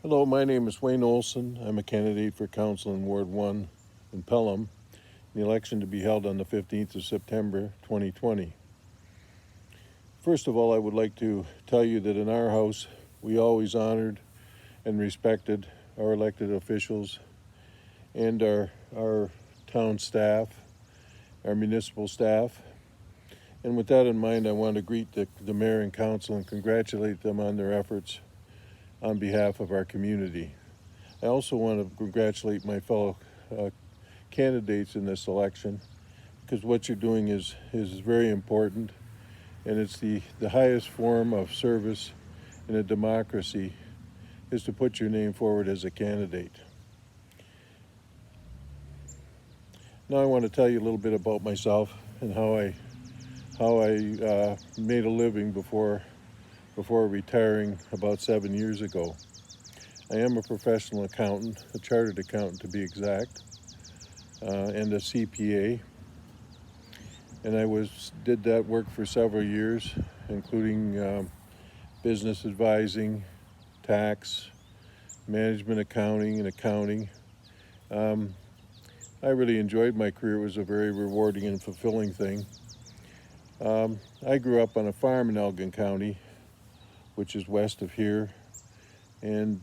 Hello, my name is Wayne Olson. I'm a candidate for council in Ward One in Pelham, the election to be held on the 15th of September 2020. First of all, I would like to tell you that in our house, we always honored and respected our elected officials and our town staff, our municipal staff. And with that in mind, I want to greet the mayor and council and congratulate them on their efforts on behalf of our community. I also want to congratulate my fellow candidates in this election, because what you're doing is very important, and it's the highest form of service in a democracy is to put your name forward as a candidate. Now I want to tell you a little bit about myself and how I made a living before retiring about 7 years ago. I am a professional accountant, a chartered accountant to be exact, and a CPA. And I did that work for several years, including business advising, tax, management accounting, and accounting. I really enjoyed my career. It was a very rewarding and fulfilling thing. I grew up on a farm in Elgin County, which is west of here, and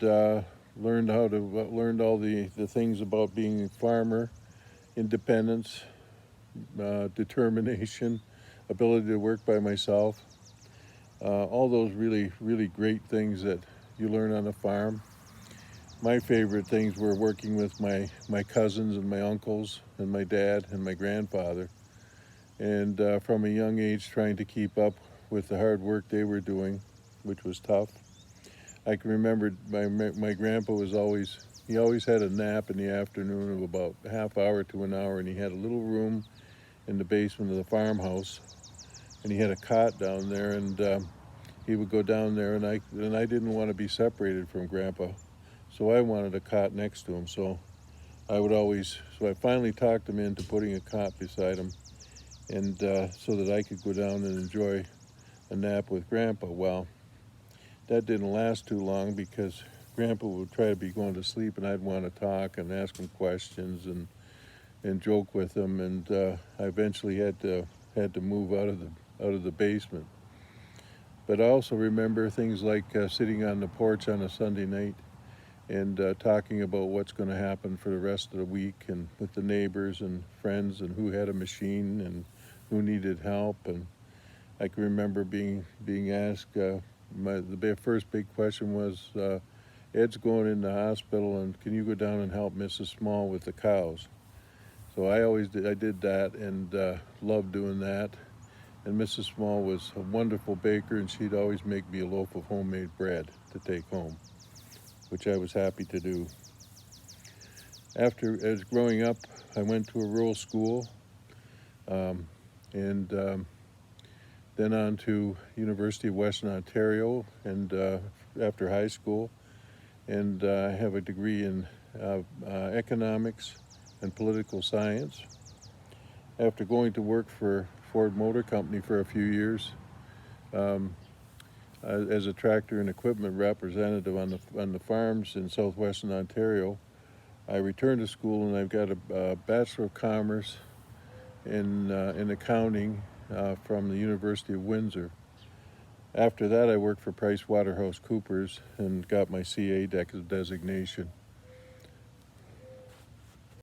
learned all the things about being a farmer: independence, determination, ability to work by myself, all those really great things that you learn on a farm. My favorite things were working with my cousins and my uncles and my dad and my grandfather, and from a young age trying to keep up with the hard work they were doing, which was tough. I can remember my grandpa always had a nap in the afternoon of about a half hour to an hour, and he had a little room in the basement of the farmhouse, and he had a cot down there, and he would go down there, and I didn't want to be separated from Grandpa, so I wanted a cot next to him. So I finally talked him into putting a cot beside him, and so that I could go down and enjoy a nap with Grandpa. Well, that didn't last too long, because Grandpa would try to be going to sleep, and I'd want to talk and ask him questions and joke with him, and I eventually had to move out of the basement. But I also remember things like sitting on the porch on a Sunday night and talking about what's going to happen for the rest of the week, and with the neighbors and friends, and who had a machine and who needed help. And I can remember being asked, the first big question was, Ed's going in the hospital, and can you go down and help Mrs. Small with the cows? So I did that, and loved doing that. And Mrs. Small was a wonderful baker, and she'd always make me a loaf of homemade bread to take home, which I was happy to do. As growing up, I went to a rural school, and then on to University of Western Ontario, and after high school, and I have a degree in economics and political science. After going to work for Ford Motor Company for a few years, as a tractor and equipment representative on the farms in southwestern Ontario, I returned to school, and I've got a Bachelor of Commerce in accounting from the University of Windsor. After that, I worked for PricewaterhouseCoopers and got my CA designation.